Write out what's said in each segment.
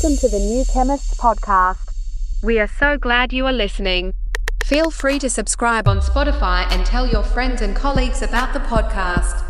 Welcome to the New Chemist podcast. We are so glad you are listening. Feel free to subscribe on Spotify and tell your friends and colleagues about the podcast.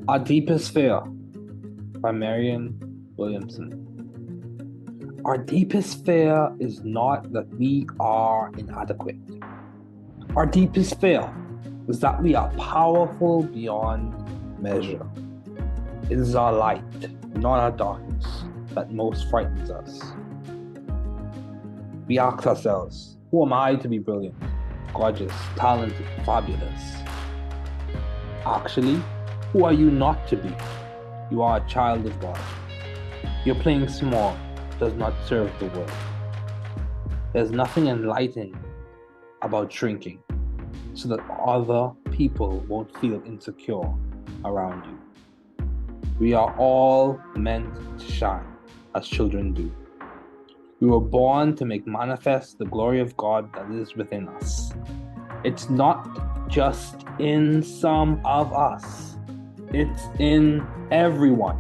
Our Deepest Fear by Marianne Williamson. Our deepest fear is not that we are inadequate. Our deepest fear is that we are powerful beyond measure. It is our light, not our darkness, that most frightens us. We ask ourselves, who am I to be brilliant, gorgeous, talented, fabulous? Actually, who are you not to be? You are a child of God. Your playing small does not serve the world. There's nothing enlightening about shrinking so that other people won't feel insecure around you. We are all meant to shine as children do. We were born to make manifest the glory of God that is within us. It's not just in some of us. It's in everyone.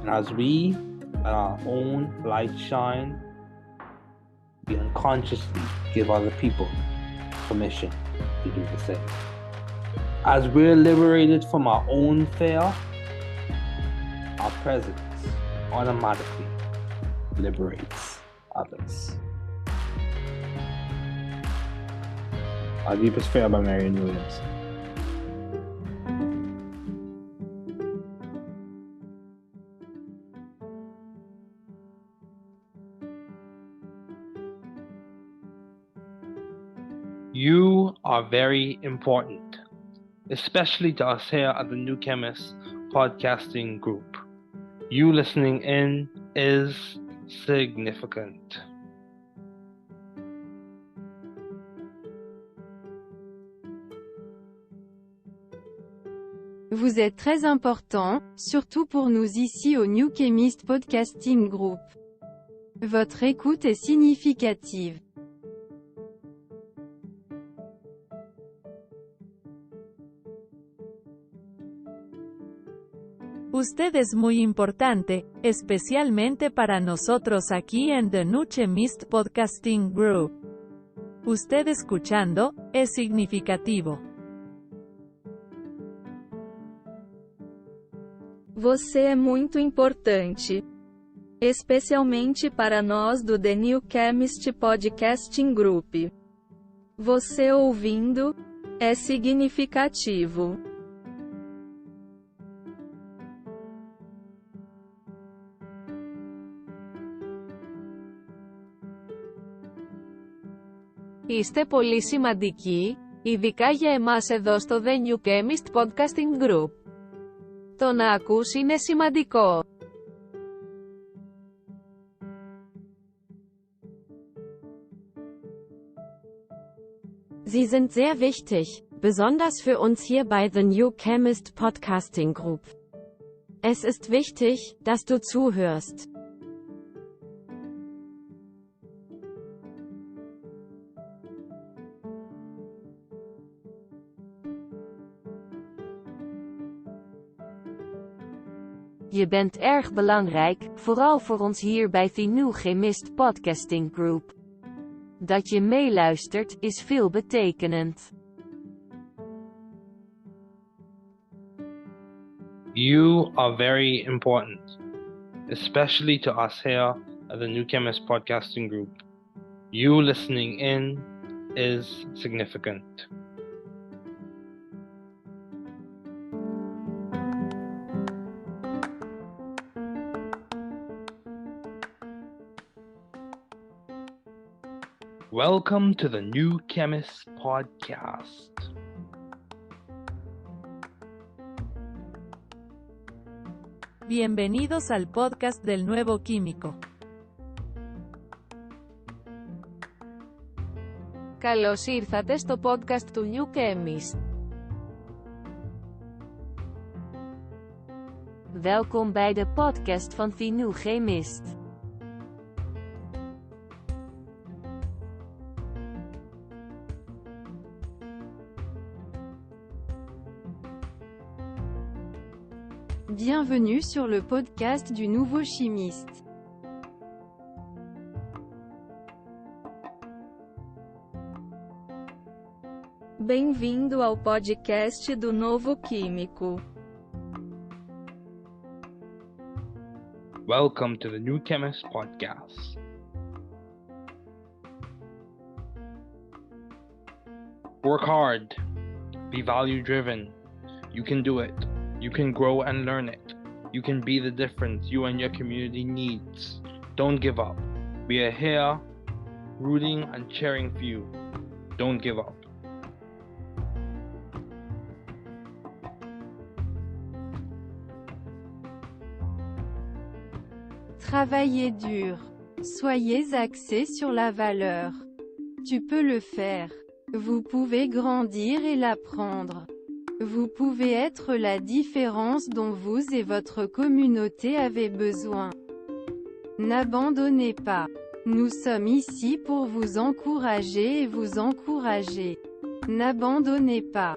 And as we let our own light shine, we unconsciously give other people permission to do the same. As we're liberated from our own fear, our presence automatically liberates others. Our Deepest Fear by Marianne Williamson. You are very important, especially to us here at the New Chemist podcasting group. You listening in is significant. Vous êtes très important, surtout pour nous ici au New Chemist Podcasting Group. Votre écoute est significative. Usted es muy importante, especialmente para nosotros aquí en The New Chemist Podcasting Group. Usted escuchando, es significativo. Você é muito importante. Especialmente para nós do The New Chemist Podcasting Group. Você ouvindo, é significativo. Είστε πολύ σημαντικοί, ειδικά για εμάς εδώ στο The New Chemist Podcasting Group. Το να ακούς είναι σημαντικό. Sie sind sehr wichtig, besonders für uns hier bei The New Chemist Podcasting Group. Es ist wichtig, dass du zuhörst. Je bent erg belangrijk, vooral voor ons hier bij The New Chemist Podcasting Group. Dat je meeluistert, is veelbetekenend. You are very important, especially to us here at the New Chemist Podcasting Group. You listening in is significant. Welcome to the New Chemist Podcast. Bienvenidos al podcast del nuevo químico. Καλώς ήρθατε στο podcast του New Chemist. Welkom bij de podcast van The New Chemist. Bienvenue sur le podcast du nouveau chimiste. Bem-vindo ao podcast do novo químico. Welcome to the New Chemist podcast. Work hard. Be value driven. You can do it. You can grow and learn it. You can be the difference you and your community needs. Don't give up. We are here, rooting and cheering for you. Don't give up. Travaillez dur. Soyez axé sur la valeur. Tu peux le faire. Vous pouvez grandir et l'apprendre. Vous pouvez être la différence dont vous et votre communauté avez besoin. N'abandonnez pas. Nous sommes ici pour vous encourager et vous encourager. N'abandonnez pas.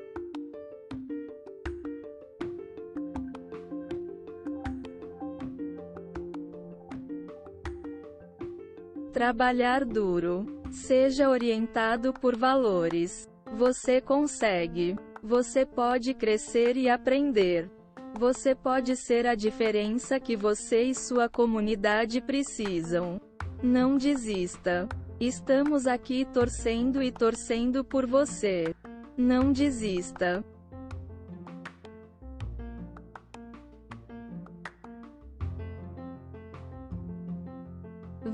Trabalhar duro. Seja orientado por valores. Você consegue. Você pode crescer e aprender. Você pode ser a diferença que você e sua comunidade precisam. Não desista. Estamos aqui torcendo e torcendo por você. Não desista.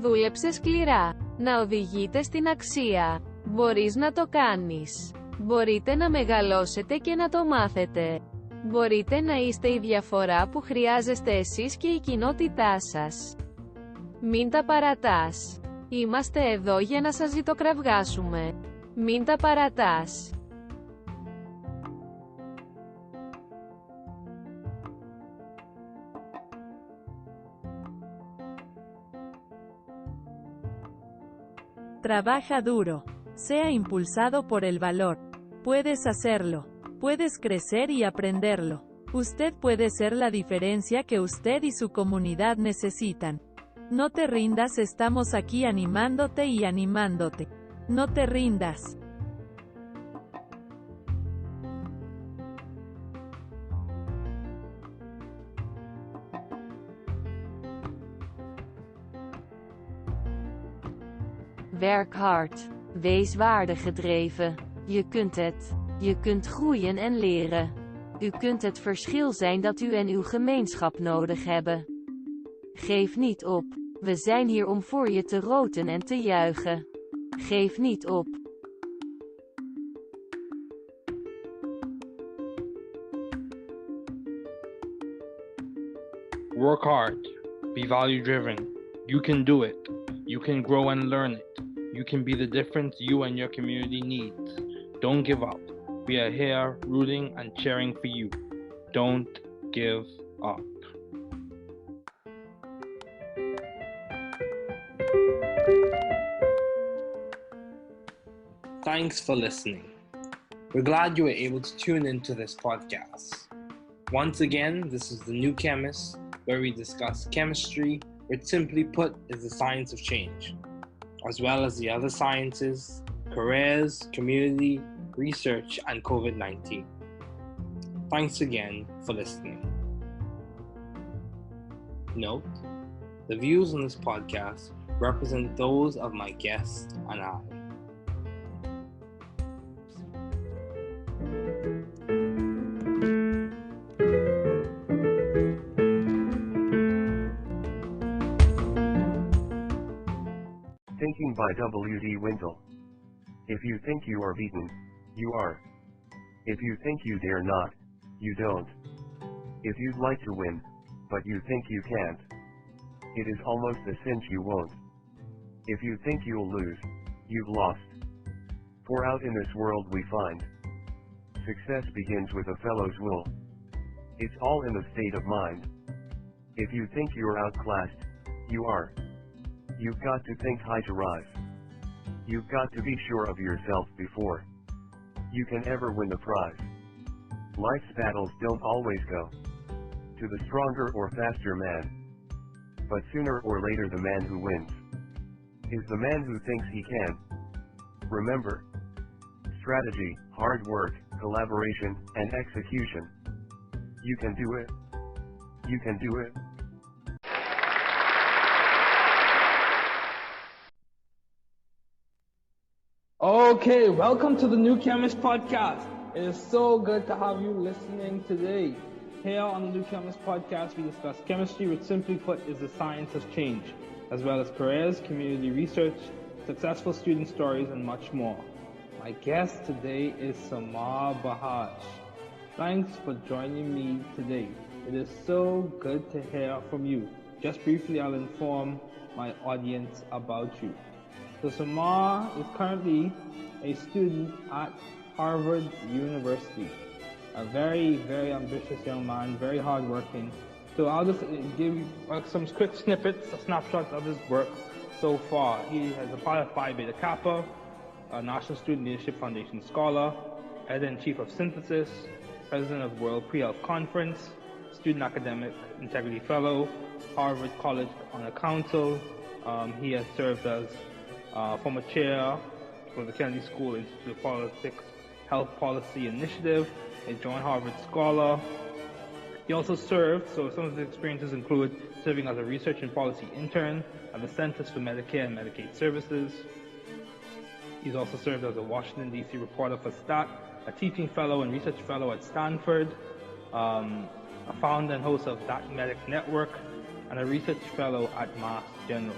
Δούλεψε σκληρά. Να οδηγείτε στην αξία. Μπορείς να το κάνεις. Μπορείτε να μεγαλώσετε και να το μάθετε. Μπορείτε να είστε η διαφορά που χρειάζεστε εσείς και η κοινότητά σας. Μην τα παρατάς. Είμαστε εδώ για να σας ζητοκραυγάσουμε. Μην τα παρατάς. Trabaja duro. Sea impulsado por el valor. Puedes hacerlo. Puedes crecer y aprenderlo. Usted puede ser la diferencia que usted y su comunidad necesitan. No te rindas, estamos aquí animándote y animándote. No te rindas. Werk hard. Wees waardegedreven. Je kunt het. Je kunt groeien en leren. U kunt het verschil zijn dat u en uw gemeenschap nodig hebben. Geef niet op. We zijn hier om voor je te roten en te juichen. Geef niet op. Work hard. Be value driven. You can do it. You can grow and learn it. You can be the difference you and your community needs. Don't give up. We are here rooting and cheering for you. Don't give up. Thanks for listening. We're glad you were able to tune into this podcast. Once again, this is the New Chemist, where we discuss chemistry, which simply put is the science of change, as well as the other sciences, careers, community, research, and COVID-19. Thanks again for listening. Note, the views on this podcast represent those of my guests and I. Thinking by W.D. Wintle. If you think you are beaten, you are. If you think you dare not, you don't. If you'd like to win, but you think you can't, it is almost a cinch you won't. If you think you'll lose, you've lost. For out in this world we find, success begins with a fellow's will. It's all in the state of mind. If you think you're outclassed, you are. You've got to think high to rise. You've got to be sure of yourself before you can ever win the prize. Life's battles don't always go to the stronger or faster man, but sooner or later the man who wins is the man who thinks he can. Remember, strategy, hard work, collaboration, and execution. You can do it. You can do it. Okay, welcome to the New Chemist podcast. It is so good to have you listening today. Here on the New Chemist podcast, we discuss chemistry, which simply put is the science of change, as well as careers, community research, successful student stories, and much more. My guest today is Simar Bajaj. Thanks for joining me today. It is so good to hear from you. Just briefly, I'll inform my audience about you. So Simar is currently a student at Harvard University. A very, very ambitious young man, very hardworking. So I'll just give you some quick snippets, a snapshot of his work so far. He has a part of Phi Beta Kappa, a National Student Leadership Foundation Scholar, Editor-in-Chief of Synthesis, President of World Pre-Health Conference, Student Academic Integrity Fellow, Harvard College Honor Council. He has served as former chair for the Kennedy School Institute of Politics Health Policy Initiative, a John Harvard Scholar. He also served, so some of his experiences include serving as a research and policy intern at the Centers for Medicare and Medicaid Services. He's also served as a Washington, D.C. reporter for STAT, a teaching fellow and research fellow at Stanford, a founder and host of That Medic Network, and a research fellow at Mass General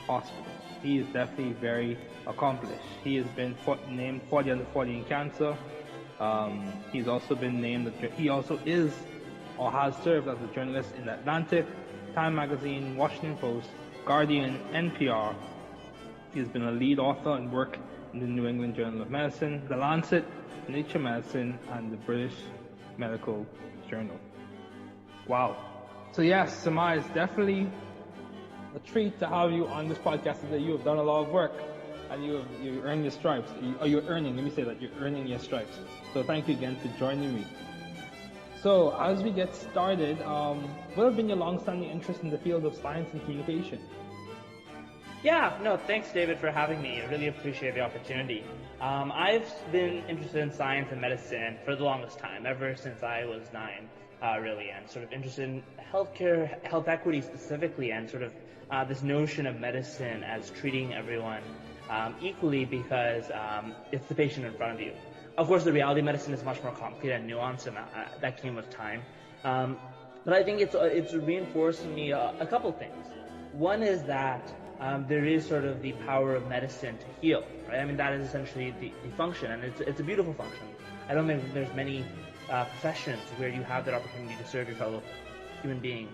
Hospital. He is definitely very accomplished. He has been named 40 under 40 in cancer. He's also been named, he also is or has served as a journalist in The Atlantic, Time Magazine, Washington Post, Guardian, NPR. He's been a lead author and worked in the New England Journal of Medicine, The Lancet, Nature Medicine, and the British Medical Journal. Wow. So yes, Simar, it's definitely a treat to have you on this podcast today. You have done a lot of work, and you earned your stripes. You're earning your stripes. So thank you again for joining me. So as we get started, what have been your long-standing interest in the field of science and communication? Yeah, no, thanks David for having me. I really appreciate the opportunity. I've been interested in science and medicine for the longest time, ever since I was 9, really, and sort of interested in healthcare, health equity specifically, and sort of this notion of medicine as treating everyone equally because it's the patient in front of you. Of course, the reality of medicine is much more complicated and nuanced, and that came with time. But I think it's reinforced in me a couple things. One is that there is sort of the power of medicine to heal, right? I mean, that is essentially the function, and it's a beautiful function. I don't think there's many professions where you have that opportunity to serve your fellow human being,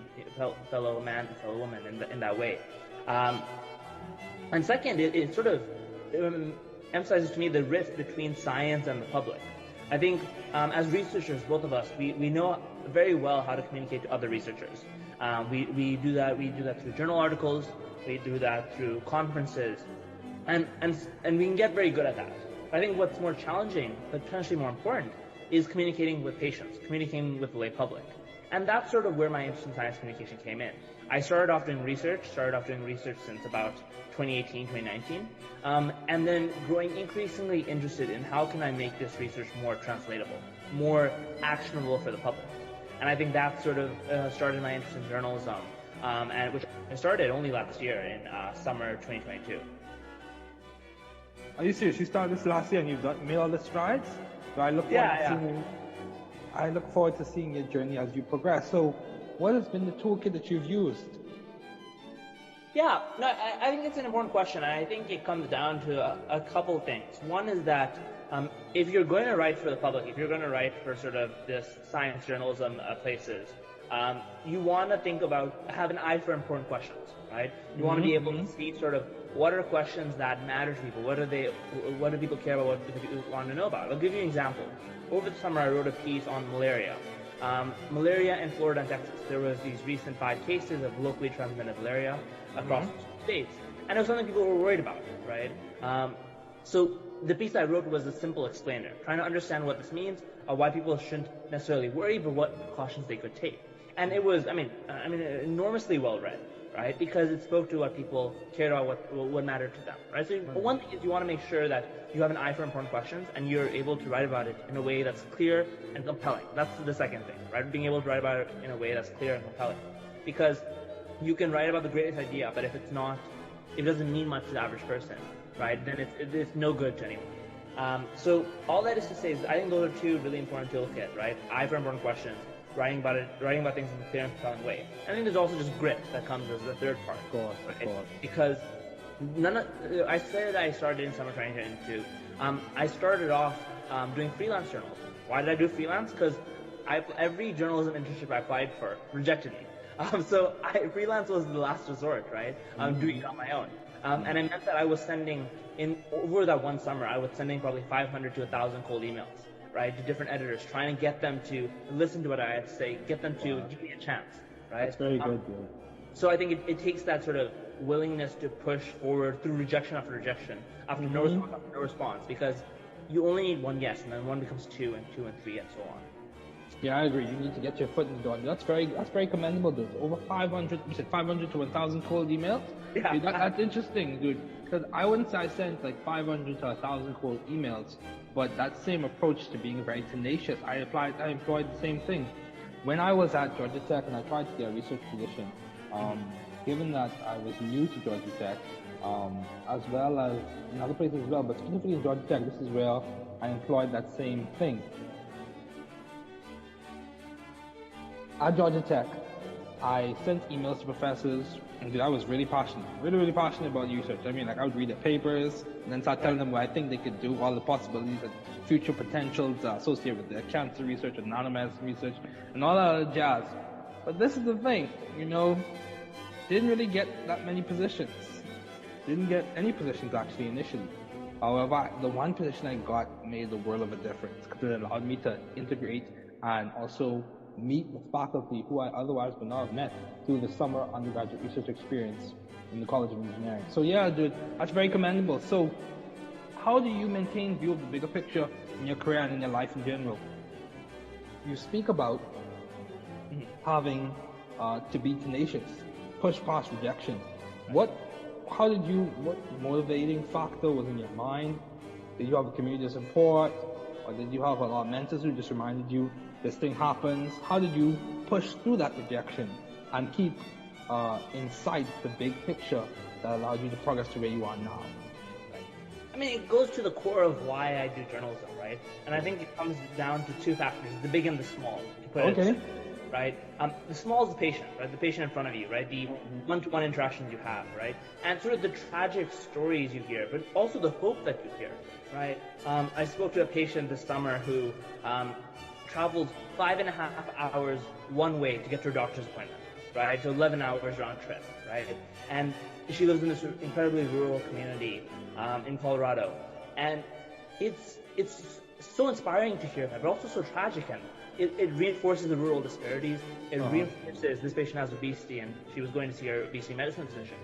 fellow man, fellow woman in that way. And second, it sort of emphasizes to me the rift between science and the public. I think as researchers, both of us, we know very well how to communicate to other researchers. We do that through journal articles, we do that through conferences, and we can get very good at that. I think what's more challenging, but potentially more important, is communicating with patients, communicating with the lay public. And that's sort of where my interest in science communication came in. I started off doing research since about 2018, 2019, and then growing increasingly interested in how can I make this research more translatable, more actionable for the public. And I think that sort of started my interest in journalism, and which I started only last year in summer 2022. Are you serious? You started this last year and you've made all the strides? So I look forward to seeing your journey as you progress. So what has been the toolkit that you've used? Yeah, no, I think it's an important question, and I think it comes down to a couple things. One is that if you're going to write for the public, if you're going to write for sort of this science journalism places, you want to have an eye for important questions, right? You want to be able to see sort of what are questions that matter to people. What do people care about? What do people want to know about? I'll give you an example. Over the summer, I wrote a piece on malaria. Malaria in Florida and Texas. There was these recent 5 cases of locally transmitted malaria across the states, and it was something people were worried about, right? So the piece I wrote was a simple explainer, trying to understand what this means, why people shouldn't necessarily worry, but what precautions they could take. And it was, enormously well read, right? Because it spoke to what people cared about, what mattered to them, right? So one thing is you want to make sure that you have an eye for important questions and you're able to write about it in a way that's clear and compelling. That's the second thing, right? Being able to write about it in a way that's clear and compelling. Because you can write about the greatest idea, but if it doesn't mean much to the average person, right, then it's no good to anyone. So all that is to say is I think those are 2 really important to look at, right? Eye for important questions, writing about things in a clear and compelling way. I think there's also just grit that comes as the third part. Of course. Because I said I started in summer 2022. I started off doing freelance journalism. Why did I do freelance? Because every journalism internship I applied for rejected me. So freelance was the last resort, right? Doing it on my own. And it meant that I was sending, over that one summer, I was sending probably 500 to 1,000 cold emails, right, to different editors, trying to get them to listen to what I had to say, get them to give me a chance, right? That's very good, dude. So I think it takes that sort of willingness to push forward through rejection after rejection, after no response, because you only need one yes, and then one becomes 2, and 2 and 3, and so on. Yeah, I agree. You need to get your foot in the door. That's very commendable, dude. Over 500, you said 500 to 1,000 cold emails? Yeah. Dude, that's interesting, dude. Because I wouldn't say I sent like 500 to 1,000 cold emails, but that same approach to being very tenacious, I employed the same thing. When I was at Georgia Tech and I tried to get a research position, given that I was new to Georgia Tech, as well as in other places as well, but specifically in Georgia Tech, this is where I employed that same thing. At Georgia Tech, I sent emails to professors, and I was really passionate about research. I mean, like, I would read the papers, and then start telling them what I think they could do, all the possibilities and future potentials associated with their cancer research and nanomedicine research, and all that other jazz. But this is the thing, didn't really get that many positions. Didn't get any positions, actually, initially. However, the one position I got made the world of a difference, because it allowed me to integrate and also meet with faculty who I otherwise would not have met through the summer undergraduate research experience in the College of Engineering. So yeah, dude, that's very commendable. So how do you maintain view of the bigger picture in your career and in your life in general? You speak about having to be tenacious, push past rejection. What motivating factor was in your mind? Did you have a community support, or did you have a lot of mentors who just reminded you this thing happens? How did you push through that rejection and keep in sight the big picture that allowed you to progress to where you are now? I mean, it goes to the core of why I do journalism, right? And I think it comes down to 2 factors, the big and the small. Okay. Right? The small is the patient, right? The patient in front of you, right? The one-to-one interactions you have, right? And sort of the tragic stories you hear, but also the hope that you hear, right? I spoke to a patient this summer who traveled 5.5 hours one way to get to her doctor's appointment, right? So 11 hours round trip, right? And she lives in this incredibly rural community in Colorado, and it's so inspiring to hear that, but also so tragic, and it reinforces the rural disparities. It reinforces this patient has obesity, and she was going to see her obesity medicine physician.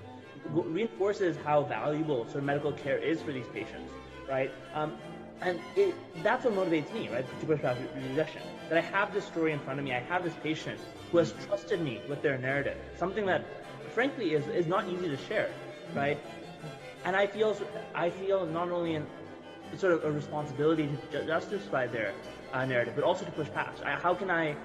It reinforces how valuable sort of medical care is for these patients, right? And that's what motivates me, right, to push past rejection. That I have this story in front of me, I have this patient who has trusted me with their narrative, something that, frankly, is not easy to share, right? And I feel not only in sort of a responsibility to justify their narrative, but also to push past. How can I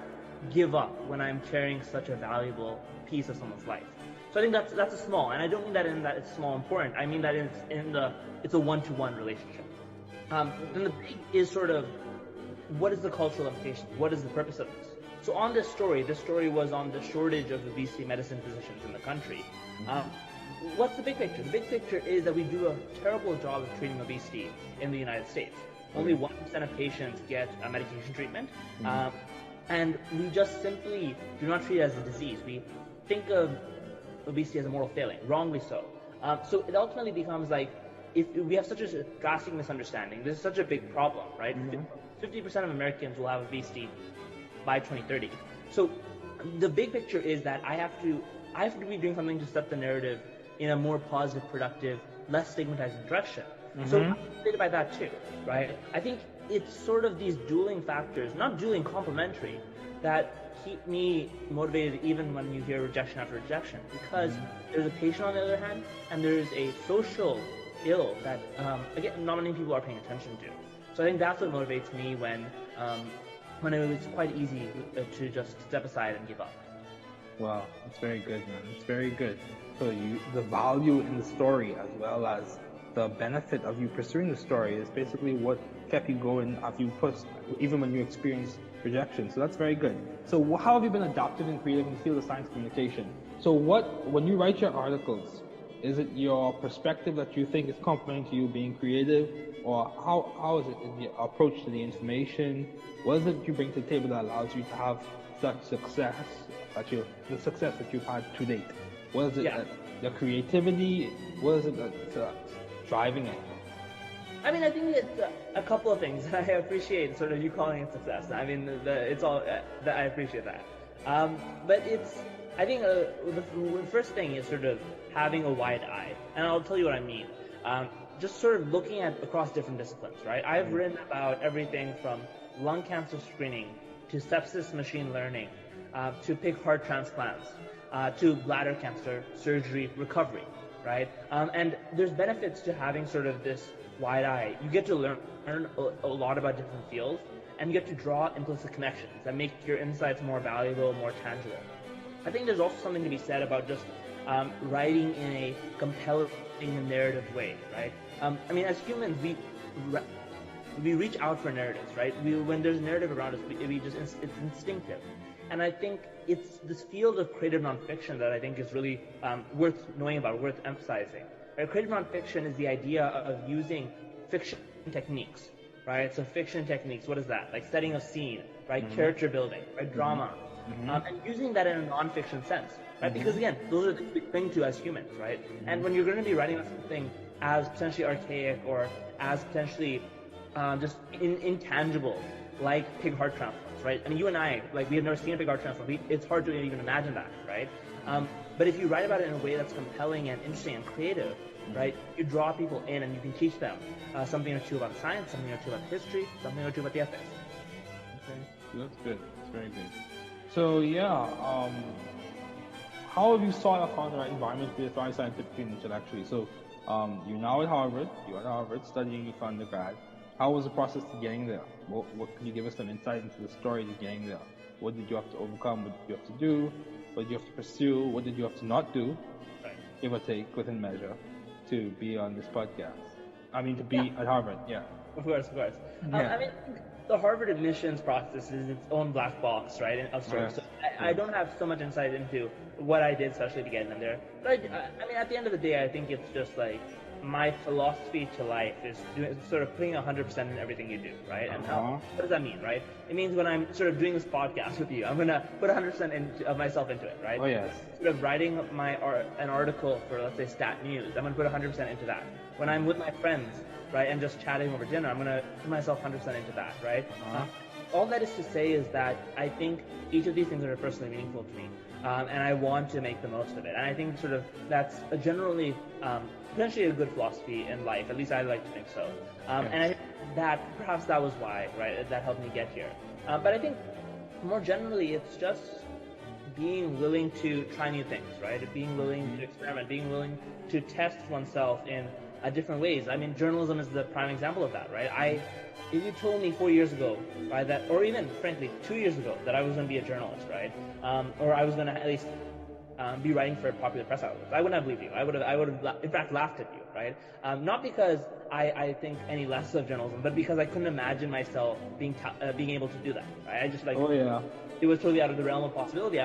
give up when I'm carrying such a valuable piece of someone's life? So I think that's a small, and I don't mean that in that it's small important. I mean that it's a one-to-one relationship. Then the big is sort of, what is the cultural implication? What is the purpose of this? So on this story was on the shortage of obesity medicine physicians in the country. What's the big picture? The big picture is that we do a terrible job of treating obesity in the United States. Only 1% of patients get medication treatment. And we just simply do not treat it as a disease. We think of obesity as a moral failing, wrongly so. So it ultimately becomes like, if we have such a drastic misunderstanding, this is such a big problem, right? 50% of Americans will have obesity by 2030. So the big picture is that I have to be doing something to set the narrative in a more positive, productive, less stigmatizing direction. So I'm motivated by that too, right? I think it's sort of these dueling factors, not dueling, complementary, that keep me motivated even when you hear rejection after rejection, because there's a patient on the other hand, and there's a social ill that, again, not many people are paying attention to. So I think that's what motivates me when it was quite easy to just step aside and give up. Wow, that's very good, man. It's very good. So the value in the story, as well as the benefit of you pursuing the story, is basically what kept you going after you pushed, even when you experienced rejection. So that's very good. So how have you been adaptive and creative in the field of science communication? So when you write your articles, is it your perspective that you think is complementing to you being creative, or how is it in the approach to the information? What is it you bring to the table that allows you to have such success, the success that you've had to date? What is it the creativity? What is it that's driving it? I mean, I think it's a couple of things. I appreciate sort of you calling it success. I mean, it's all I appreciate that. But I think the first thing is sort of having a wide eye, and I'll tell you what I mean. Just sort of looking at across different disciplines, right? I've written about everything from lung cancer screening to sepsis machine learning, to pig heart transplants, to bladder cancer surgery recovery, right? And there's benefits to having sort of this wide eye. You get to learn a lot about different fields, and you get to draw implicit connections that make your insights more valuable, more tangible. I think there's also something to be said about just writing in a compelling and narrative way, right? I mean, as humans, we reach out for narratives, right? When there's a narrative around us, it's instinctive. And I think it's this field of creative nonfiction that I think is really worth knowing about, worth emphasizing. Right? Creative nonfiction is the idea of using fiction techniques, right? So fiction techniques, what is that? Like setting a scene, right? Character building, right? Drama. And using that in a nonfiction sense, right? Because again, those are the things we cling to as humans, right? And when you're going to be writing about something as potentially archaic or as potentially just intangible, like pig heart transplants, right? I mean, you and I, like, we have never seen a pig heart transplant. It's hard to even imagine that, right? But if you write about it in a way that's compelling and interesting and creative, right, you draw people in and you can teach them something or two about science, something or two about history, something or two about the ethics. Okay, that's good. That's very good. So how have you sought out found the right environment to thrive scientifically and intellectually? So you're now at Harvard. You're at Harvard studying for undergrad. How was the process to getting there? What can you give us some insight into the story to getting there? What did you have to overcome? What did you have to do? What did you have to pursue? What did you have to not do? Right. Give or take, within measure, to be on this podcast. I mean, to be at Harvard. Yeah. Of course. Yeah. I mean, the Harvard admissions process is its own black box, right? Of sorts. So I don't have so much insight into what I did, especially to get in there. But I mean, at the end of the day, I think it's just like my philosophy to life is sort of putting 100% in everything you do, right? And what does that mean, right? It means when I'm sort of doing this podcast with you, I'm gonna put 100% of myself into it, right? Oh yes. Sort of writing an article for, let's say, Stat News, I'm gonna put 100% into that. When I'm with my friends, right, and just chatting over dinner, I'm gonna put myself 100% into that, right? All that is to say is that I think each of these things are personally meaningful to me, and I want to make the most of it. And I think sort of that's a generally potentially a good philosophy in life. At least I like to think so. And I think that perhaps that was why, right, that helped me get here. But I think more generally, it's just being willing to try new things, right? Being willing to experiment, being willing to test oneself in different ways. I mean, journalism is the prime example of that, right? If you told me 4 years ago, right, that, or even frankly 2 years ago, that I was going to be a journalist, right, or I was going to at least be writing for popular press outlets, I wouldn't have believed you. I would have in fact laughed at you, right? Not because I think any less of journalism, but because I couldn't imagine myself being able to do that. Right? I just it was totally out of the realm of possibility.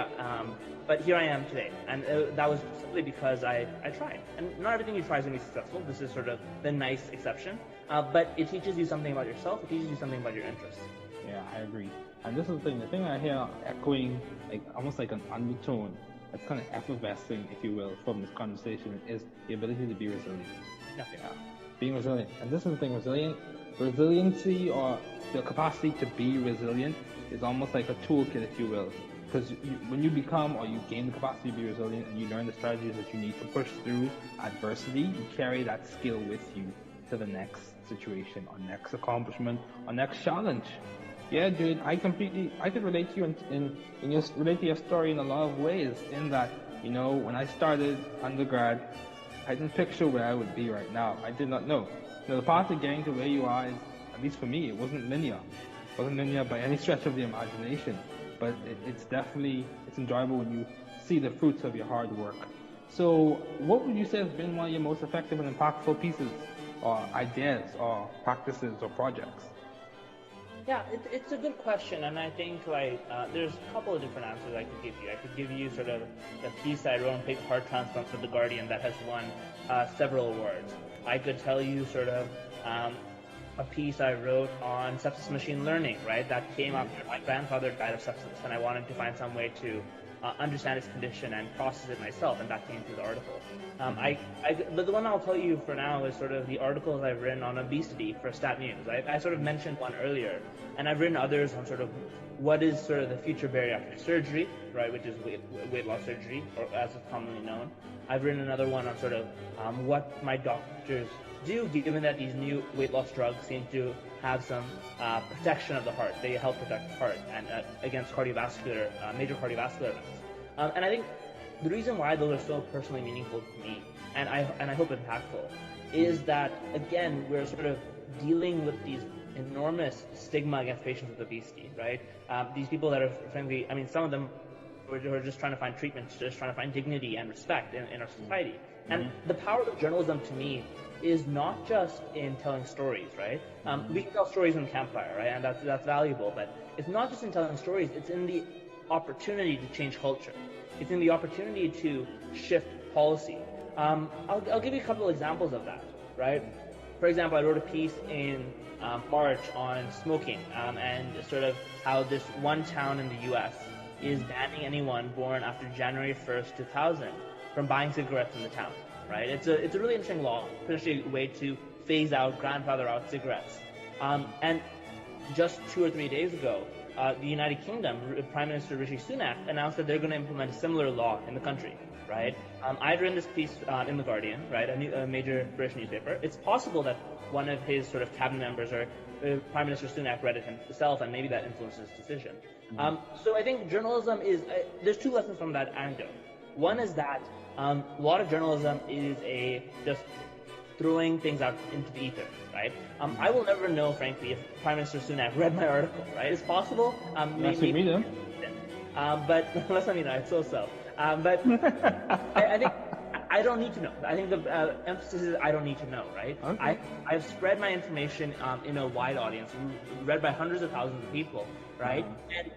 But here I am today, and that was simply because I tried. And not everything you try is going to be successful. This is sort of the nice exception. But it teaches you something about yourself. It teaches you something about your interests. Yeah, I agree. And this is the thing I hear echoing, like almost like an undertone, that's kind of effervescing, if you will, from this conversation, is the ability to be resilient. Yeah. Being resilient. And this is the thing, resiliency, or the capacity to be resilient, is almost like a toolkit, if you will. Because when you become, or you gain the capacity to be resilient, and you learn the strategies that you need to push through adversity, you carry that skill with you to the next situation, or next accomplishment, or next challenge. Yeah, dude, I could relate to you relate to your story in a lot of ways, in that, when I started undergrad, I didn't picture where I would be right now. I did not know. The path to getting to where you are is, at least for me, it wasn't linear. It wasn't linear by any stretch of the imagination. But it's enjoyable when you see the fruits of your hard work. So what would you say has been one of your most effective and impactful pieces, or ideas, or practices, or projects? Yeah, it's a good question, and I think there's a couple of different answers I could give you. I could give you sort of the piece I wrote on pig heart transplant for The Guardian that has won several awards. I could tell you sort of a piece I wrote on sepsis machine learning, right? That came after my grandfather died of sepsis, and I wanted to find some way to understand his condition and process it myself, and that came through the article. But the one I'll tell you for now is sort of the articles I've written on obesity for Stat News. I sort of mentioned one earlier, and I've written others on sort of what is sort of the future bariatric surgery, right, which is weight loss surgery, or as it's commonly known. I've written another one on sort of what my doctors do, given that these new weight loss drugs seem to have some protection of the heart. They help protect the heart and against major cardiovascular events. And I think the reason why those are so personally meaningful to me, and I hope impactful, is that, again, we're sort of dealing with these enormous stigma against patients with obesity, right? These people that are, frankly, some of them who are just trying to find treatments, just trying to find dignity and respect in our society. And the power of journalism, to me, is not just in telling stories, right? We can tell stories in Campfire, right? And that's valuable, but it's not just in telling stories, it's in the opportunity to change culture. It's in the opportunity to shift policy. I'll give you a couple of examples of that, right? For example, I wrote a piece in March on smoking, and sort of how this one town in the US is banning anyone born after January 1st, 2000 from buying cigarettes in the town, right? It's a really interesting law, potentially a way to phase out, grandfather out cigarettes. And just 2 or 3 days ago, the United Kingdom, Prime Minister Rishi Sunak announced that they're going to implement a similar law in the country, right? I'd written this piece in The Guardian, right, a major British newspaper. It's possible that one of his sort of cabinet members or Prime Minister Sunak read it himself, and maybe that influences his decision. So I think journalism is, there's two lessons from that anecdote. One is that a lot of journalism is just throwing things out into the ether, right? I will never know, frankly, if Prime Minister Sunak read my article, right? It's possible. Maybe me though. But unless I mean that, it's so. But I think I don't need to know. I think the emphasis is I don't need to know, right? Okay. I've spread my information in a wide audience, read by hundreds of thousands of people, right? And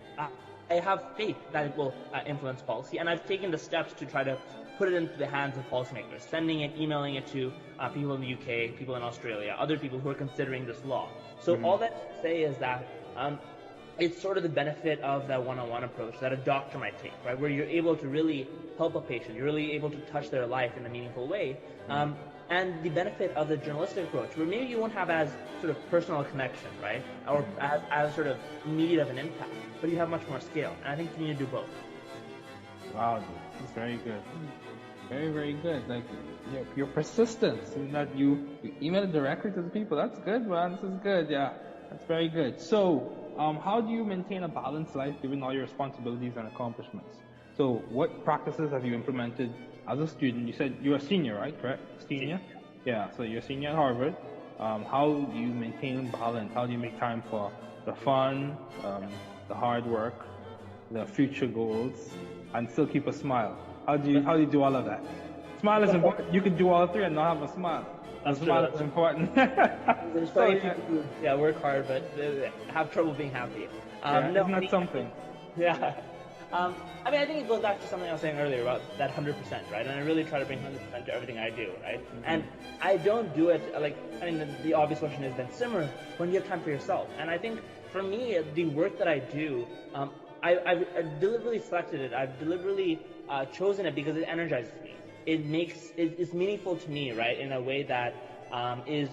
I have faith that it will influence policy, and I've taken the steps to try to put it into the hands of policymakers, sending it, emailing it to people in the UK, people in Australia, other people who are considering this law. So all that to say is that it's sort of the benefit of that one-on-one approach that a doctor might take, right? Where you're able to really help a patient, you're really able to touch their life in a meaningful way. And the benefit of the journalistic approach, where maybe you won't have as sort of personal a connection, right? Or as sort of immediate of an impact, but you have much more scale. And I think you need to do both. Wow, dude, that's very good. Very, very good. Like your persistence in that you email it directly to the people. That's good, man. This is good. Yeah, that's very good. So, how do you maintain a balanced life given all your responsibilities and accomplishments? So, what practices have you implemented as a student? You said you're a senior, right? Correct? Senior? Yeah. So you're a senior at Harvard. How do you maintain balance? How do you make time for the fun, the hard work, the future goals, and still keep a smile? How do you do all of that? Smile is important. You can do all three and not have a smile. A smile is important. Yeah, work hard, but have trouble being happy. Isn't that something? Yeah. I think it goes back to something I was saying earlier about that 100%, right? And I really try to bring 100% to everything I do, right? And I don't do it, the obvious question is then, Simar, when you have time for yourself? And I think for me, the work that I do, I've deliberately selected it. I've deliberately chosen it because it energizes me. It's meaningful to me, right, in a way that is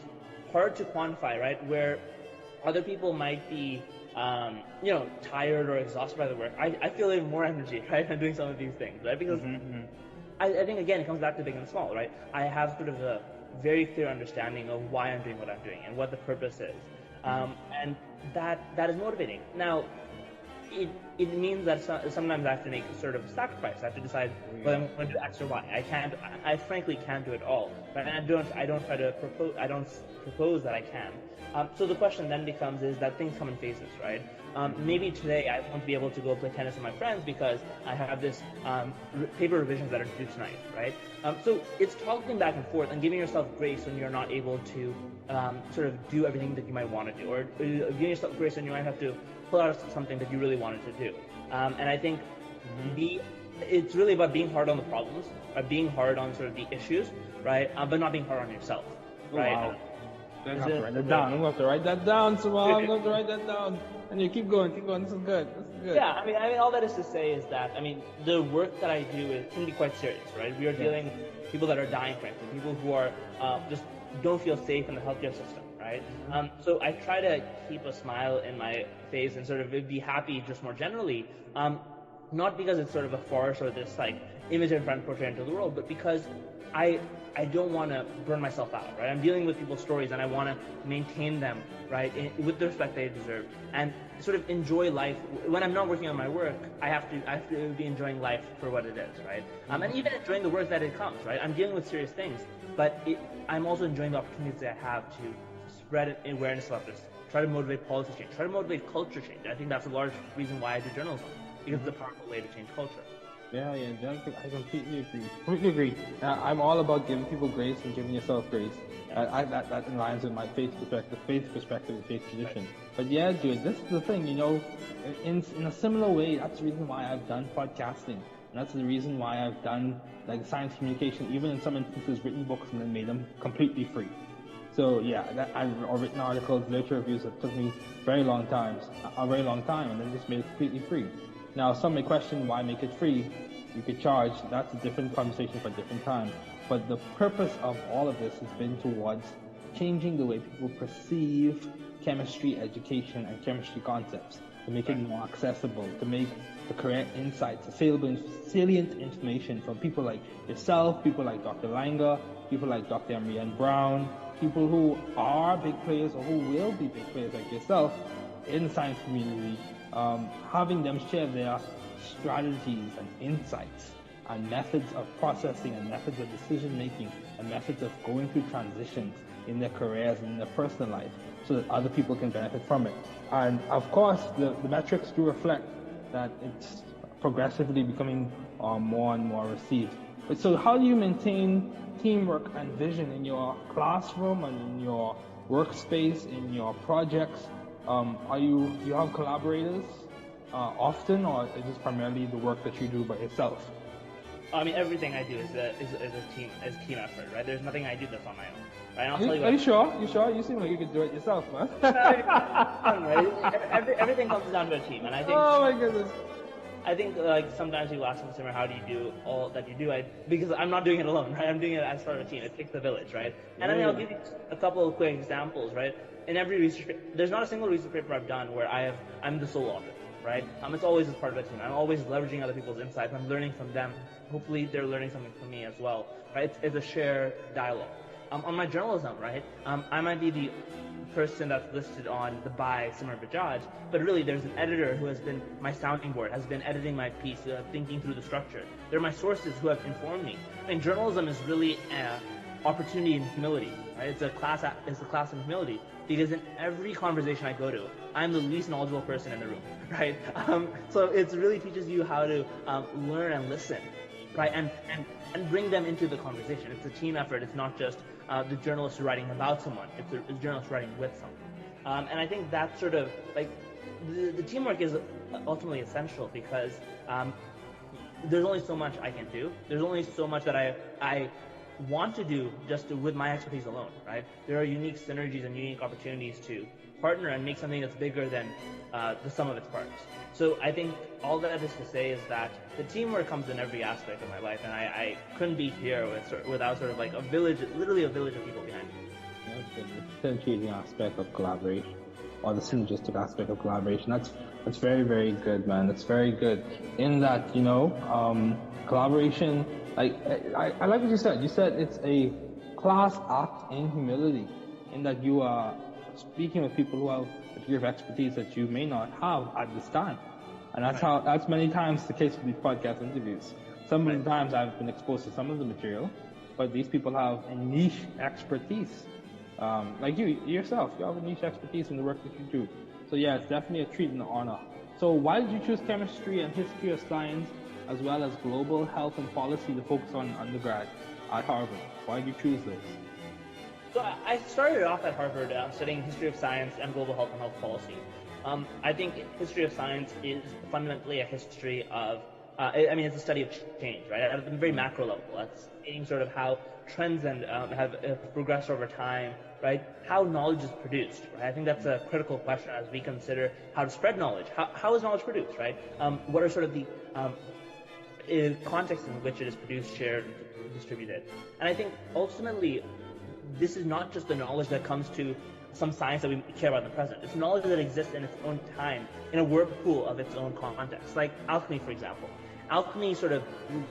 hard to quantify, right, where other people might be, tired or exhausted by the work. I feel even more energy, right, I'm doing some of these things, right, because I think, again, it comes back to big and small, right? I have sort of a very clear understanding of why I'm doing what I'm doing and what the purpose is. And that is motivating. Now, it means that sometimes I have to make a sort of sacrifice. I have to decide whether I'm going to do X or Y. I frankly can't do it all, right? And I don't propose that I can. So the question then becomes is that things come in phases, right? Maybe today I won't be able to go play tennis with my friends because I have this paper revisions that are due tonight, right? So it's toggling back and forth and giving yourself grace when you're not able to sort of do everything that you might want to do, or giving yourself grace when you might have to pull out something that you really wanted to do. And I think it's really about being hard on the problems, being hard on sort of the issues, right? But not being hard on yourself, right? Wow. I'm going to have to write that down. I'm going to have to write that down, Simar. I'm going to write that down. And you keep going. This is good. Yeah, I mean, all that is to say is that, the work that I do can be quite serious, right? We are dealing with people that are dying, frankly, people who are just don't feel safe in the healthcare system, right? So I try to keep a smile in my face and sort of be happy just more generally, not because it's sort of a farce or this like image I'm trying to portray into the world, but because I don't want to burn myself out, right? I'm dealing with people's stories and I want to maintain them, right, with the respect they deserve, and sort of enjoy life. When I'm not working on my work, I have to be enjoying life for what it is, right? And even enjoying the work that it comes, right? I'm dealing with serious things, but I'm also enjoying the opportunities that I have to spread awareness about this, try to motivate policy change, try to motivate culture change. I think that's a large reason why I do journalism, because it's a powerful way to change culture. Yeah, I completely agree. I'm all about giving people grace and giving yourself grace. That aligns with my faith perspective and faith tradition. But yeah, dude, this is the thing, in a similar way, that's the reason why I've done podcasting. And that's the reason why I've done like science communication, even in some instances written books and then made them completely free. So yeah, I've written articles, literature reviews that took me a very long time, and then just made it completely free. Now, some may question why make it free. You could charge. That's a different conversation for a different time. But the purpose of all of this has been towards changing the way people perceive chemistry education and chemistry concepts, to make it more accessible, to make the correct insights, salient information from people like yourself, people like Dr. Langer, people like Dr. Marianne Brown, people who are big players or who will be big players like yourself in the science community, having them share their strategies and insights and methods of processing and methods of decision making and methods of going through transitions in their careers and in their personal life so that other people can benefit from it. And of course, the metrics do reflect that it's progressively becoming more and more received. But so how do you maintain teamwork and vision in your classroom and in your workspace, in your projects? Do you have collaborators often, or is this primarily the work that you do by yourself? Everything I do is a team effort, right? There's nothing I do that's on my own, right? And I'll tell you Are you sure? You sure? You seem like you could do it yourself, man. Everything comes down to a team, and I think. Oh my goodness. I think sometimes people ask me, Simar, how do you do all that you do? Because I'm not doing it alone, right? I'm doing it as part of a team. It takes a village, right? And I'll give you a couple of quick examples, right? In every research paper, there's not a single research paper I've done where I'm the sole author, right? It's always as part of a team. I'm always leveraging other people's insights. I'm learning from them. Hopefully they're learning something from me as well, right? It's a shared dialogue. On my journalism, right? I might be the person that's listed on the by Simar Bajaj, but really there's an editor who has been my sounding board, has been editing my piece, thinking through the structure. They're my sources who have informed me. Journalism is really an opportunity in humility, right? It's a class in humility, because in every conversation I go to, I'm the least knowledgeable person in the room, right? So it really teaches you how to learn and listen, right? And bring them into the conversation. It's a team effort. It's not just the journalist writing about someone. It's a journalist writing with someone. And I think that's sort of like the teamwork is ultimately essential, because there's only so much I can do. There's only so much that I want to do just with my expertise alone, right? There are unique synergies and unique opportunities to partner and make something that's bigger than the sum of its parts. So I think all that is to say is that the teamwork comes in every aspect of my life, and I couldn't be here without sort of like a village, literally a village of people behind me. The differentiating aspect of collaboration, or the synergistic aspect of collaboration. That's very, very good, man. That's very good. In that, collaboration. Like I like what you said. You said it's a class act in humility, in that you are speaking with people who have a degree of expertise that you may not have at this time. And that's many times the case with these podcast interviews. Some of the times I've been exposed to some of the material, but these people have a niche expertise. Like you yourself, you have a niche expertise in the work that you do. So yeah, it's definitely a treat and an honor. So why did you choose chemistry and history of science, as well as global health and policy to focus on undergrad at Harvard? Why did you choose this? So I started off at Harvard studying history of science and global health and health policy. I think history of science is fundamentally a history of, it's a study of change, right? At a very macro level, that's seeing sort of how trends and have progressed over time, right? How knowledge is produced, right? I think that's a critical question as we consider how to spread knowledge. How is knowledge produced, right? What are sort of the context in which it is produced, shared, distributed? And I think ultimately, this is not just the knowledge that comes to some science that we care about in the present. It's knowledge that exists in its own time, in a whirlpool of its own context. Like alchemy, for example. Alchemy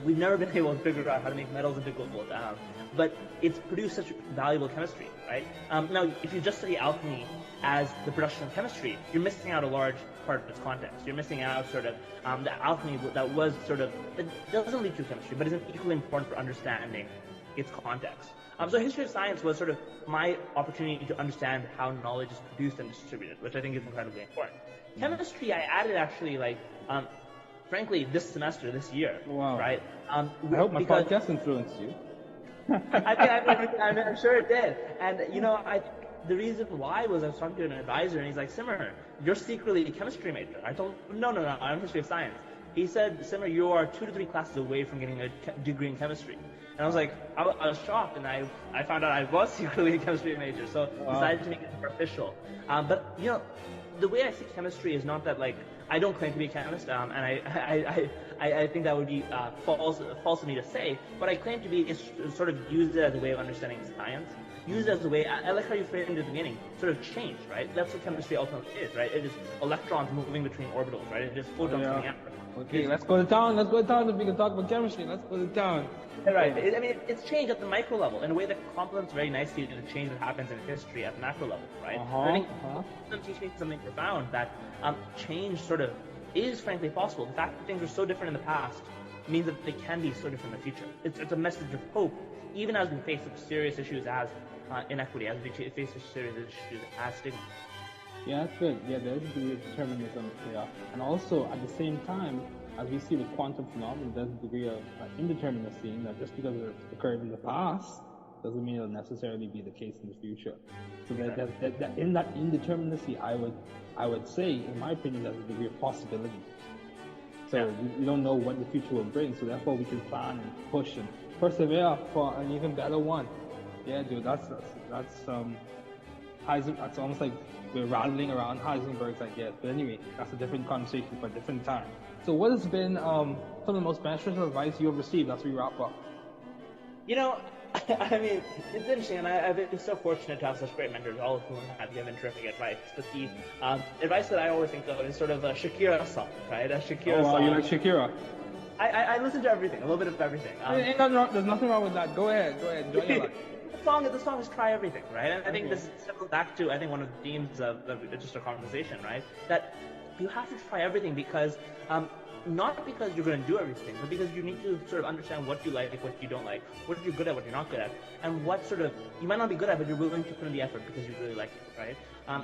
we've never been able to figure out how to make metals into gold, but it's produced such valuable chemistry, right? Now, if you just study alchemy as the production of chemistry, you're missing out a large part of its context. You're missing out sort of the alchemy that doesn't lead to chemistry, but isn't equally important for understanding its context. So history of science was sort of my opportunity to understand how knowledge is produced and distributed, which I think is incredibly important. Chemistry, I added actually frankly, this semester, this year. Wow. Right? I hope my podcast influenced you. I'm sure it did. And, the reason why was I was talking to an advisor, and he's like, Simar, you're secretly a chemistry major. I told him, no, I'm history of science. He said, Simar, you are 2 to 3 classes away from getting a degree in chemistry. And I was like, I was shocked, and I found out I was secretly a chemistry major, so decided to make it more official. But, the way I see chemistry is not that, I don't claim to be a chemist, and I think that would be false of me to say. What I claim to be is sort of use it as a way of understanding science. Use it as a way, I like how you framed it at the beginning, sort of change, right? That's what chemistry ultimately is, right? It is electrons moving between orbitals, right? It is photons coming out. Okay, let's go to town if we can talk about chemistry. Let's go to town. Right. It's change at the micro level in a way that complements very nicely to the change that happens in history at the macro level, right? I think them teach me something profound, that change sort of is frankly possible. The fact that things are so different in the past means that they can be so different in the future. It's a message of hope, even as we face such serious issues as inequity, as we face such serious issues as stigma. Yeah, that's good. Yeah, there's a degree of determinism here. And also, at the same time, as we see with quantum phenomena, there's a degree of indeterminacy, in that just because it occurred in the past doesn't mean it'll necessarily be the case in the future. So that in that indeterminacy, I would say, in my opinion, there's a degree of possibility. So we don't know what the future will bring, so therefore we can plan and push and persevere for an even better one. Yeah, dude, that's almost like we're rattling around Heisenberg's ideas. But anyway, that's a different conversation for a different time. So what has been some of the most beneficial advice you have received as we wrap up? It's interesting, and I've been so fortunate to have such great mentors, all of whom have given terrific advice. But the advice that I always think of is sort of a Shakira song, right? A Shakira song. You like Shakira? I listen to everything, a little bit of everything. There's nothing wrong with that. Go ahead, enjoy your life. The song is try everything, right? And I think this circles back to, one of the themes of just our conversation, right? That you have to try everything because, not because you're going to do everything, but because you need to sort of understand what you like, what you don't like, what you're good at, what you're not good at, and what sort of, you might not be good at, but you're willing to put in the effort because you really like it, right?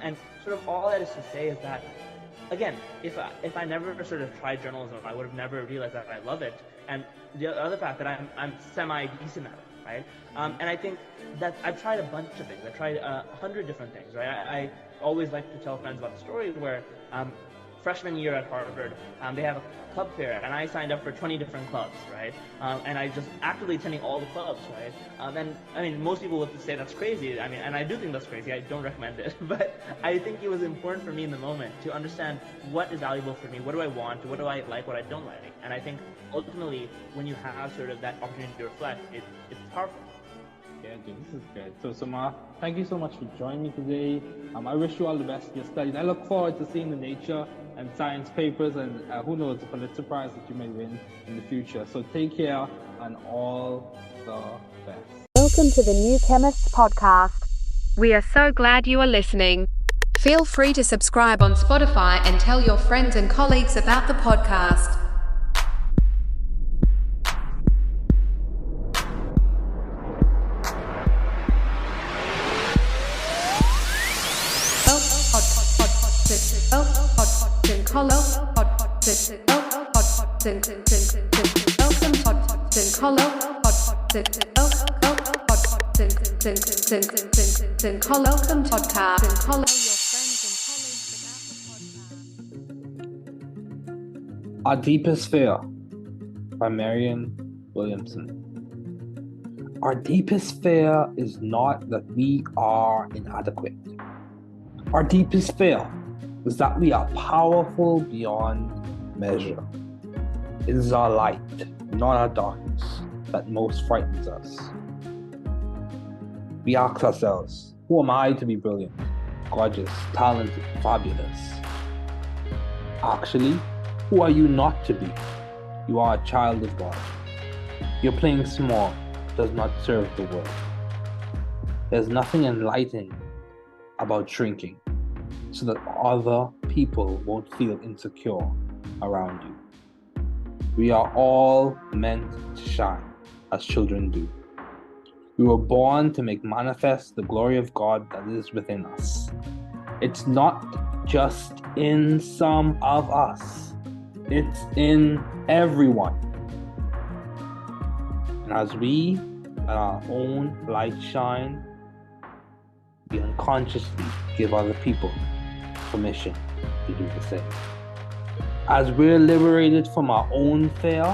And sort of all that is to say is that, again, if I never sort of tried journalism, I would have never realized that I love it. And the other fact that I'm semi-decent at it, right? And I think that I've tried a bunch of things. I've tried 100 different things, right? I always like to tell friends about the story where, freshman year at Harvard, they have a club fair, and I signed up for 20 different clubs, right? And I just actively attending all the clubs, right? And I mean, most people would say that's crazy. I mean, and I do think that's crazy. I don't recommend it, but I think it was important for me in the moment to understand what is valuable for me, what do I want, what do I like, what I don't like. And I think ultimately, when you have sort of that opportunity to reflect, it's powerful. Yeah, dude, this is great. So, Simar, thank you so much for joining me today. I wish you all the best in your studies. I look forward to seeing the Nature and Science papers, and who knows, the Pulitzer Prize that you may win in the future. So take care, and all the best. Welcome to the New Chemist podcast. We are so glad you are listening. Feel free to subscribe on Spotify and tell your friends and colleagues about the podcast. Our Deepest Fear by Marianne Williamson. Our deepest fear is not that we are inadequate. Our deepest fear is that we are powerful beyond measure. It is our light, not our darkness, that most frightens us. We ask ourselves, who am I to be brilliant, gorgeous, talented, fabulous? Actually, who are you not to be? You are a child of God. Your playing small does not serve the world. There's nothing enlightening about shrinking so that other people won't feel insecure around you. We are all meant to shine as children do. We were born to make manifest the glory of God that is within us. It's not just in some of us, it's in everyone. And as we let our own light shine, we unconsciously give other people permission to do the same. As we're liberated from our own fear,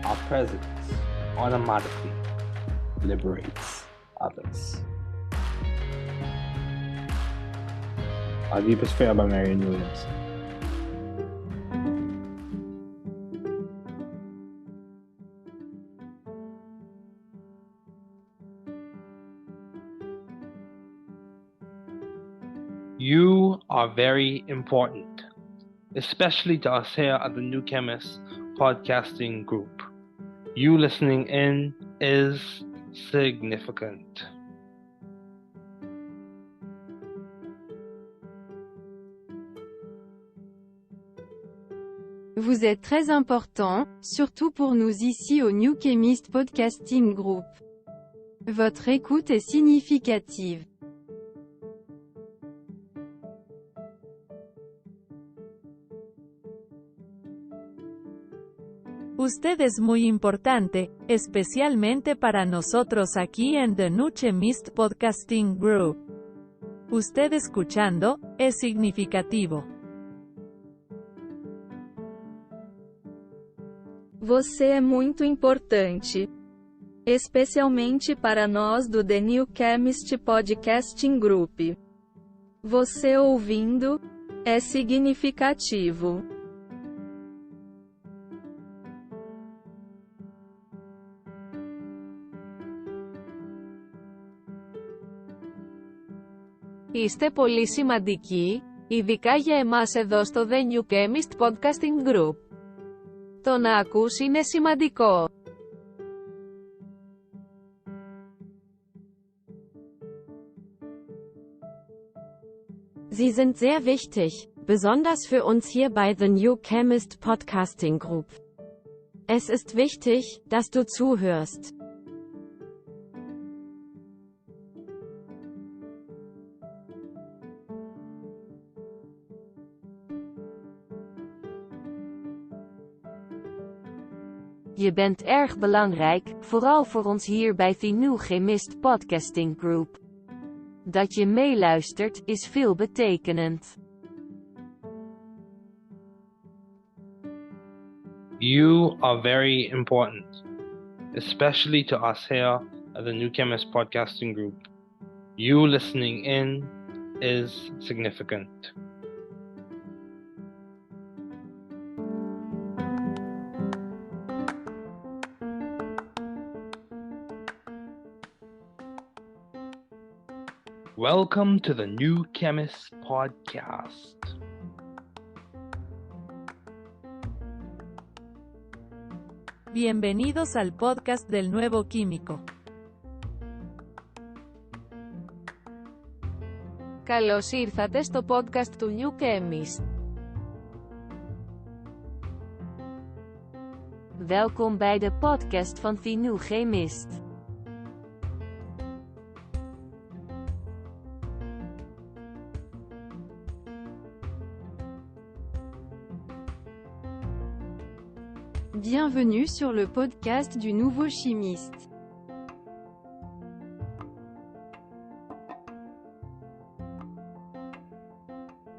our presence automatically liberates others. Our Deepest Fear by Marianne Williamson. You are very important, especially to us here at the New Chemist podcasting group. You listening in is significant. Vous êtes très important, surtout pour nous ici au New Chemist Podcasting Group. Votre écoute est significative. Usted es muy importante, especialmente para nosotros aquí en The New Chemist Podcasting Group. Usted escuchando, es significativo. Você é muito importante. Especialmente para nós do The New Chemist Podcasting Group. Você ouvindo, é significativo. Είστε πολύ σημαντικοί, ειδικά για εμάς εδώ στο The New Chemist Podcasting Group. Το να ακούς είναι σημαντικό. Sie sind sehr wichtig, besonders für uns hier bei The New Chemist Podcasting Group. Es ist wichtig, dass du zuhörst. Je bent erg belangrijk, vooral voor ons hier bij The New Chemist Podcasting Group. Dat je meeluistert, is veelbetekenend. You are very important, especially to us here at the New Chemist podcasting group. You listening in is significant. Welcome to the New Chemist podcast. Bienvenidos al podcast del nuevo químico. Καλώς ήρθατε στο podcast του New Chemist. Welkom bij de podcast van The New Chemist. Bienvenue sur le podcast du nouveau chimiste.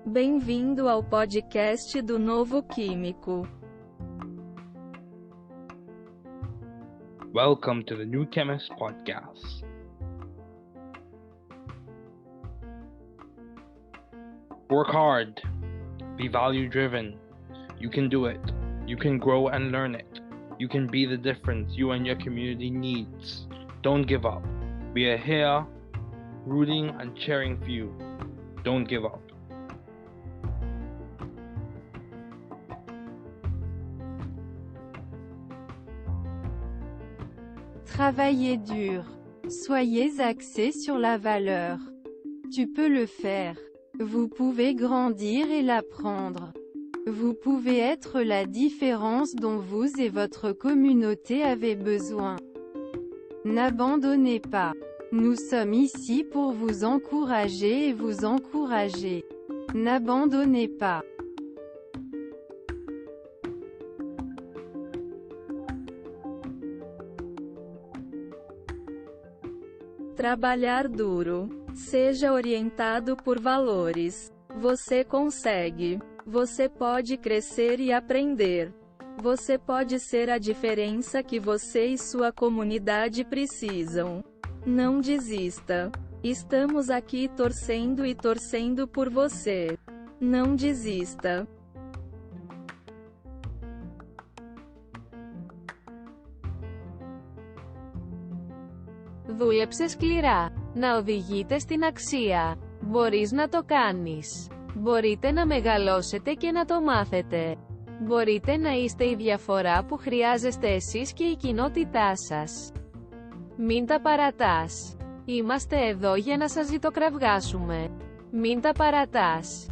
Bem-vindo ao podcast do novo químico. Welcome to the New Chemist podcast. Work hard. Be value-driven. You can do it. You can grow and learn it. You can be the difference you and your community needs. Don't give up. We are here, rooting and cheering for you. Don't give up. Travaillez dur. Soyez axés sur la valeur. Tu peux le faire. Vous pouvez grandir et l'apprendre. Vous pouvez être la différence dont vous et votre communauté avez besoin. N'abandonnez pas. Nous sommes ici pour vous encourager et vous encourager. N'abandonnez pas. Trabalhar duro. Seja orientado por valores. Você consegue. Você pode crescer e aprender. Você pode ser a diferença que você e sua comunidade precisam. Não desista. Estamos aqui torcendo e torcendo por você. Não desista. Δούλεψε σκληρά. Να οδηγείτε στην αξία. Μπορείς να το κάνεις. Μπορείτε να μεγαλώσετε και να το μάθετε. Μπορείτε να είστε η διαφορά που χρειάζεστε εσείς και η κοινότητά σας. Μην τα παρατάς. Είμαστε εδώ για να σας ζητοκραυγάσουμε. Μην τα παρατάς.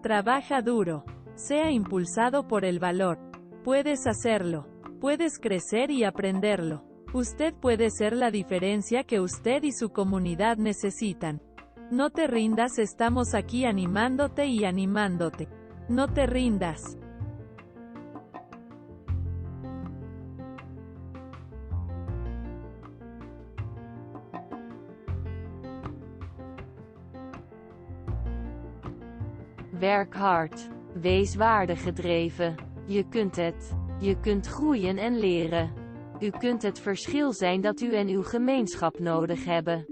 Trabaja duro. Sea impulsado por el valor. Puedes hacerlo. Puedes crecer y aprenderlo. Usted puede ser la diferencia que usted y su comunidad necesitan. No te rindas, estamos aquí animándote y animándote. No te rindas. Werk hard. Wees waardegedreven. Je kunt het. Je kunt groeien en leren. U kunt het verschil zijn dat u en uw gemeenschap nodig hebben.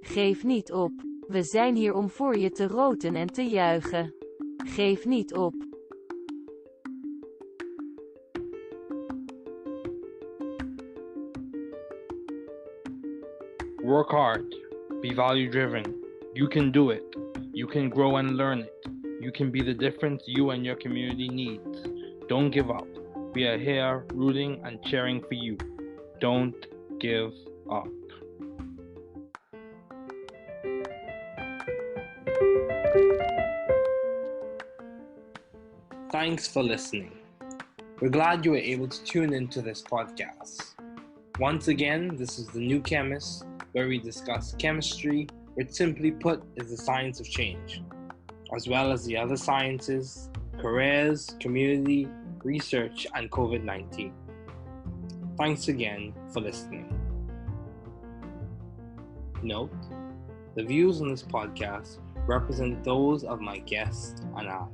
Geef niet op. We zijn hier om voor je te roten en te juichen. Geef niet op. Work hard. Be value-driven. You can do it. You can grow and learn it. You can be the difference you and your community needs. Don't give up. We are here rooting and cheering for you. Don't give up. Thanks for listening. We're glad you were able to tune into this podcast. Once again, this is the New Chemist, where we discuss chemistry, which simply put is the science of change, as well as the other sciences, careers, community, research, and COVID-19. Thanks again for listening. Note, the views on this podcast represent those of my guests and I.